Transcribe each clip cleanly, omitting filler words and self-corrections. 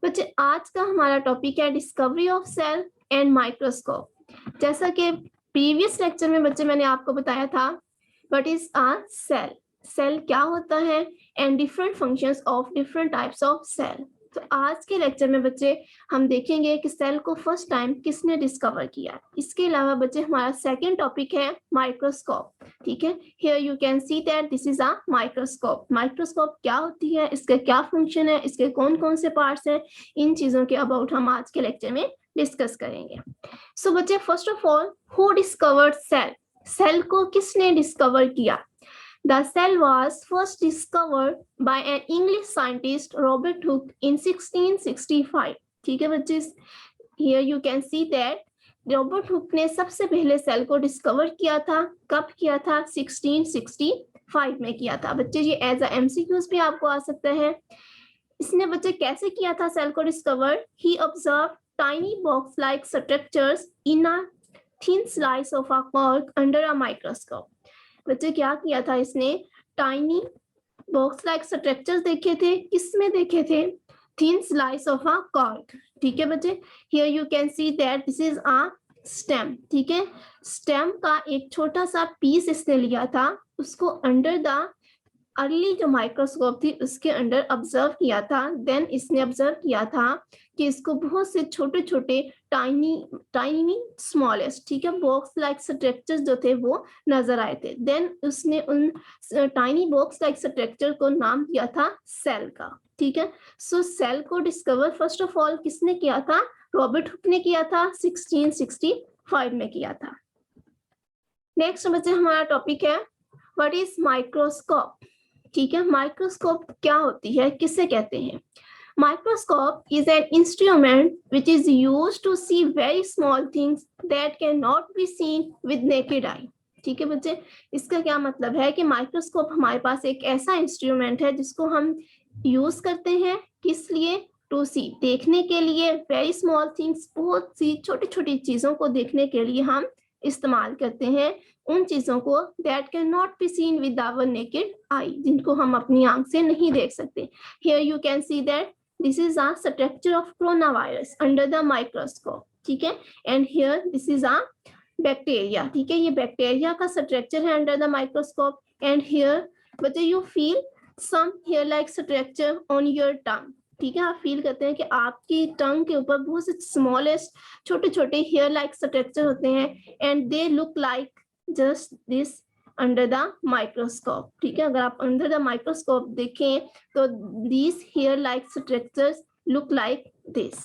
बच्चे आज का हमारा टॉपिक है discovery of cell and microscope. जैसा कि प्रीवियस लेक्चर में बच्चे मैंने आपको बताया था what is a cell, cell क्या होता है and different functions of different types of cell. तो आज के लेक्चर में बच्चे हम देखेंगे कि सेल को फर्स्ट टाइम किसने डिस्कवर किया। इसके अलावा बच्चे हमारा सेकंड टॉपिक है माइक्रोस्कोप। ठीक है, here you can see that this is a microscope. Microscope क्या होती है, इसका क्या फंक्शन है, इसके कौन कौन से पार्ट्स हैं, इन चीजों के अबाउट हम आज के लेक्चर में डिस्कस करेंगे। सो बच्चे first of all who discovered cell, cell को किसने डिस्कवर किया। The cell was first discovered by an English scientist Robert Hooke in 1665. ठीक है बच्चे, here you can see that Robert Hooke ने सबसे पहले सेल को डिस्कवर किया था। कब किया था? 1665 में किया था। बच्चे ये एज अ एमसीक्यूज भी आपको आ सकता है। इसने बच्चे कैसे किया था सेल को discover? He observed tiny box-like structures in a thin slice of a cork under a microscope. बच्चे क्या किया था इसने? टाइनी बॉक्स लाइक स्ट्रक्चर्स देखे थे। किसमें देखे थे? Thin slice of a cork. ठीक है बच्चे, here you can see that this is a stem. ठीक है, स्टेम का एक छोटा सा पीस इसने लिया था, उसको अंडर द अर्ली जो माइक्रोस्कोप थी उसके अंडर ऑब्जर्व किया था। देन इसने ऑब्जर्व किया था कि इसको बहुत से छोटे छोटे टाइनी स्मॉलेस्ट, ठीक है, बॉक्स लाइक स्ट्रक्चर्स जो थे वो नजर आए थे। देन उसने उन टाइनी बॉक्स लाइक स्ट्रक्चर को नाम दिया था सेल का। ठीक है, सो सेल को डिस्कवर फर्स्ट ऑफ ऑल किसने किया था? रॉबर्ट हुक ने किया था, 1665 में किया था। नेक्स्ट बच्चे हमारा टॉपिक है व्हाट इज माइक्रोस्कोप। ठीक है, माइक्रोस्कोप क्या होती है, किसे कहते हैं? Microscope is an instrument which is used to see very small things that cannot be seen with naked eye. ठीक है बच्चे, इसका क्या मतलब है कि माइक्रोस्कोप हमारे पास एक ऐसा इंस्ट्रूमेंट है जिसको हम यूज करते हैं, किस लिए? टू सी, देखने के लिए। वेरी स्मॉल थिंग्स, बहुत सी छोटी छोटी चीजों को देखने के लिए हम इस्तेमाल करते हैं उन चीजों को that can not be seen with our naked eye, जिनको हम अपनी आंख से नहीं देख सकते। Here you can see that this is a structure of coronavirus under the microscope. ठीक है, and here this is a bacteria. ठीक है, ये बैक्टीरिया का स्ट्रक्चर है under the microscope. And here बच्चे you feel some hair like structure on your tongue. ठीक है, आप फील करते हैं कि आपकी टंग के ऊपर बहुत से स्मॉलेस्ट छोटे छोटे हेयर लाइक स्ट्रक्चर होते हैं and they look like just this under the microscope. ठीक है, अगर आप अंडर द माइक्रोस्कोप देखें तो these hair like structures look like this.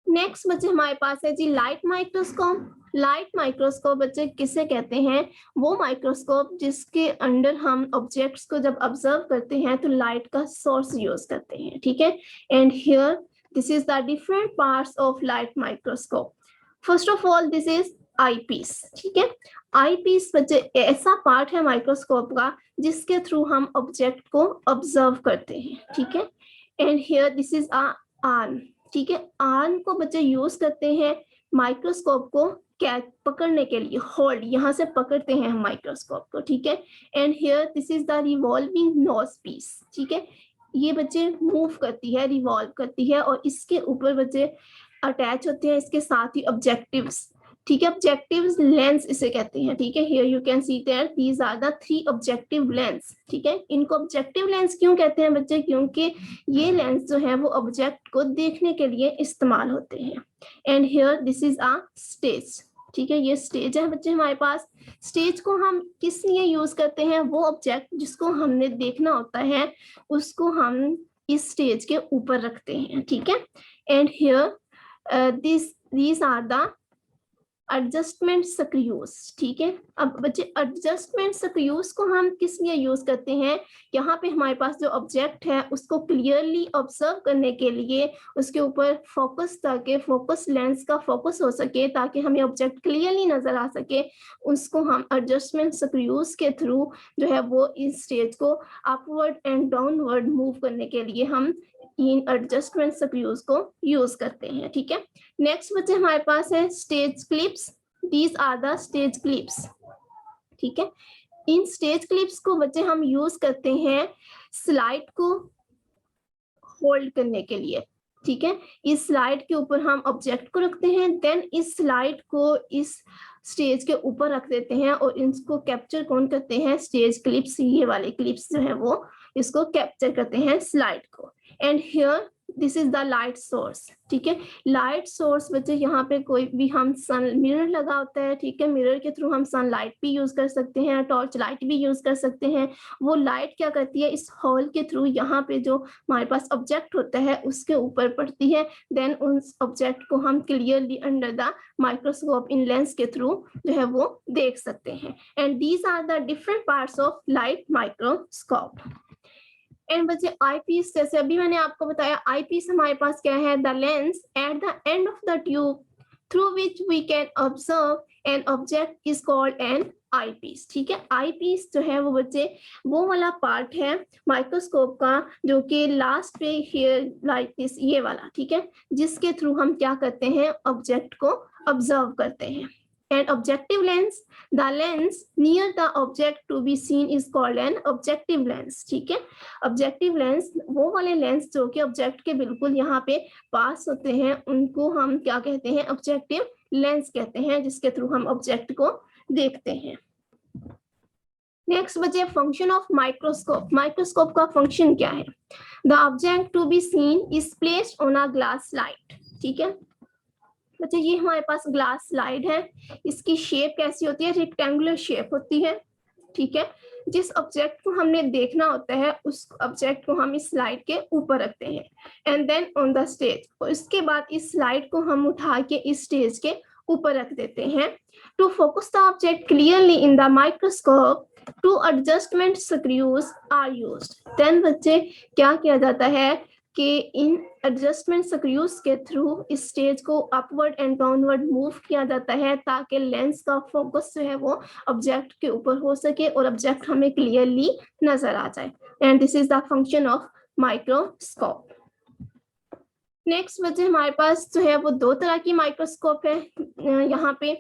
Next बच्चे हमारे पास है जी लाइट माइक्रोस्कोप। लाइट माइक्रोस्कोप बच्चे किसे कहते हैं? वो माइक्रोस्कोप जिसके अंडर हम ऑब्जेक्ट्स को जब ऑब्जर्व करते हैं तो लाइट का सोर्स यूज करते हैं। ठीक है, and here this is the different parts of light microscope. First of all this is eye piece. ठीक है, आई पीस बच्चे ऐसा पार्ट है माइक्रोस्कोप का जिसके थ्रू हम ऑब्जेक्ट को ऑब्जर्व करते हैं। ठीक है, and here this is a arm. ठीक है, आर्म को बच्चे यूज करते हैं माइक्रोस्कोप को कैच पकड़ने के लिए, होल्ड, यहाँ से पकड़ते हैं हम माइक्रोस्कोप को। ठीक है, and here this is the revolving nose piece. ठीक है, ये बच्चे मूव करती है, रिवॉल्व करती है और इसके ऊपर बच्चे अटैच होते हैं इसके साथ ही ऑब्जेक्टिव्स। ठीक है, ऑब्जेक्टिव्स लेंस इसे कहते हैं। ठीक है, here you can see that these are the 3 objective lens. ठीक है, इनको ऑब्जेक्टिव लेंस क्यों कहते हैं बच्चे? क्योंकि ये लेंस जो है वो ऑब्जेक्ट को देखने के लिए इस्तेमाल होते हैं। And here this is a stage. ठीक है, ये स्टेज है बच्चे हमारे पास। स्टेज को हम किस लिए यूज करते हैं? वो ऑब्जेक्ट जिसको हमने देखना होता है उसको हम इस स्टेज के ऊपर रखते हैं। ठीक है, and here these are the adjustment screws. ठीक है, अब बच्चे एडजस्टमेंट स्क्रूज को हम किस लिए यूज करते हैं? यहाँ पे हमारे पास जो ऑब्जेक्ट है उसको क्लियरली ऑब्जर्व करने के लिए उसके ऊपर फोकस, ताकि फोकस लेंस का फोकस हो सके, ताकि हमें ऑब्जेक्ट क्लियरली नजर आ सके, उसको हम एडजस्टमेंट स्क्रूज के थ्रू जो है वो इस स्टेज को अपवर्ड एंड डाउनवर्ड मूव करने के लिए हम इन एडजस्टमेंट स्क्रूज को यूज करते हैं। ठीक है, नेक्स्ट बच्चे हमारे पास है stage clips. These are the stage clips. ठीक है, इन स्टेज क्लिप्स को बच्चे हम यूज करते हैं स्लाइड को होल्ड करने के लिए, ठीक है। इस स्लाइड के ऊपर हम ऑब्जेक्ट को रखते हैं, देन इस स्लाइड को इस स्टेज के ऊपर रख देते हैं और इसको कैप्चर कौन करते हैं, स्टेज क्लिप्स, ये वाले क्लिप्स जो है वो इसको कैप्चर करते हैं स्लाइड को। And here this is the light source, ठीक है। लाइट सोर्स बच्चे यहाँ पे कोई भी हम सन मिरर लगा होता है, ठीक है, मिरर के थ्रू हम सनलाइट भी यूज कर सकते हैं, टॉर्च लाइट भी यूज कर सकते हैं। वो लाइट क्या करती है, इस हॉल के थ्रू यहाँ पे जो हमारे पास ऑब्जेक्ट होता है उसके ऊपर पड़ती है, देन उस ऑब्जेक्ट को हम clearly under the microscope in lens के थ्रू जो है वो देख सकते हैं। And these are the different parts of light microscope. And बच्चे आईपीस, जैसे अभी मैंने आपको बताया, आईपीस हमारे पास क्या है, the lens at the end of the tube through which we can observe an object is called an eyepiece, ठीक है। आईपीस जो है वो बच्चे वो वाला पार्ट है माइक्रोस्कोप का जो कि लास्ट पे हियर लाइक दिस, ये वाला, ठीक है, जिसके थ्रू हम क्या करते हैं, ऑब्जेक्ट को ऑब्जर्व करते हैं। And objective lens, the lens near the object to be seen is called an objective lens, ठीक है। objective lens वो वाले लेंस जो कि ऑब्जेक्ट के बिल्कुल यहाँ पे पास होते हैं उनको हम क्या कहते हैं, ऑब्जेक्टिव लेंस कहते हैं, जिसके थ्रू हम ऑब्जेक्ट को देखते हैं। नेक्स्ट बचे फंक्शन ऑफ माइक्रोस्कोप। माइक्रोस्कोप का फंक्शन क्या है, the object to be seen is placed on a glass slide, ठीक है। बच्चे ये हमारे पास ग्लास स्लाइड है, इसकी शेप कैसी होती है, रेक्टेंगुलर शेप होती है, ठीक है। जिस ऑब्जेक्ट को हमने देखना होता है उस ऑब्जेक्ट को हम इस स्लाइड के ऊपर रखते हैं, and then on the stage, और इसके बाद इस स्लाइड को हम उठा के इस स्टेज के ऊपर रख देते हैं। To focus the object clearly in the microscope two adjustment screws are used. Then बच्चे क्या किया जाता है कि इन एडजस्टमेंट स्क्रूज के थ्रू इस स्टेज को अपवर्ड एंड डाउनवर्ड मूव किया जाता है ताकि लेंस का फोकस जो है वो ऑब्जेक्ट के ऊपर हो सके और ऑब्जेक्ट हमें क्लियरली नजर आ जाए। And this is the function of microscope. Next बच्चे हमारे पास जो है वो दो तरह की माइक्रोस्कोप है यहाँ पे,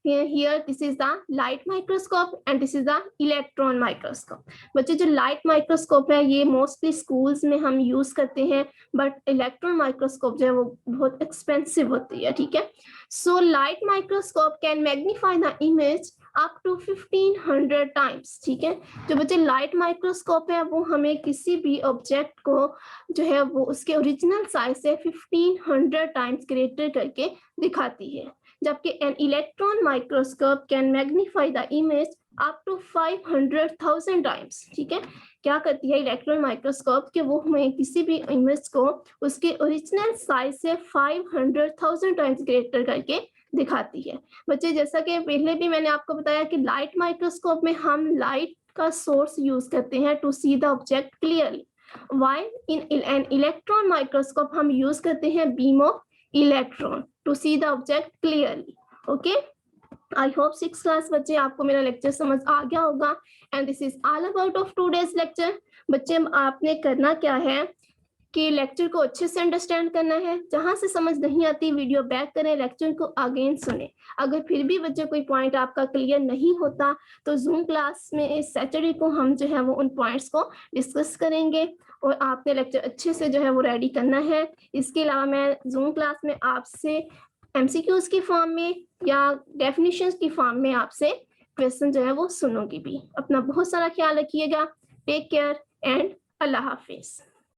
here this is the light microscope and this is the electron microscope। बच्चे जो लाइट माइक्रोस्कोप है ये मोस्टली स्कूल्स में हम यूज करते हैं, बट इलेक्ट्रॉन माइक्रोस्कोप जो है वो बहुत एक्सपेंसिव होती है, ठीक है। So light microscope can magnify the image up to 1500 times, ठीक है। जो बच्चे लाइट माइक्रोस्कोप है वो हमें किसी भी ऑब्जेक्ट को जो है वो उसके ओरिजिनल साइज से 1500 टाइम्स ग्रेटर करके दिखाती है, जबकि an electron microscope can magnify the image up to 500,000 times, ठीक है। क्या करती है इलेक्ट्रॉन माइक्रोस्कोप कि वो हमें किसी भी इमेज को उसके ओरिजिनल साइज से 500,000 टाइम्स ग्रेटर करके दिखाती है। बच्चे जैसा कि पहले भी मैंने आपको बताया कि लाइट माइक्रोस्कोप में हम लाइट का सोर्स यूज करते हैं to see the object clearly, while in an electron microscope हम यूज करते हैं beam of electron to see the object clearly. Okay, I hope 6th class बच्चे आपको मेरा लेक्चर समझ आ गया होगा। And this is all about of today's lecture. बच्चे आपने करना क्या है कि लेक्चर को अच्छे से अंडरस्टैंड करना है, जहां से समझ नहीं आती वीडियो बैक करें, लेक्चर को अगेन सुने। अगर फिर भी बच्चे कोई पॉइंट आपका क्लियर नहीं होता तो जूम क्लास में इस सैटरडे को हम जो है वो उन पॉइंट्स को डिस्कस करेंगे और आपने लेक्चर अच्छे से जो है वो रेडी करना है। इसके अलावा मैं जूम क्लास में आपसे एमसीक्यूज की फॉर्म में या डेफिनेशंस की फॉर्म में आपसे क्वेश्चन जो है वो सुनूंगी भी। अपना बहुत सारा ख्याल रखिएगा। टेक केयर एंड अल्लाह हाफिज।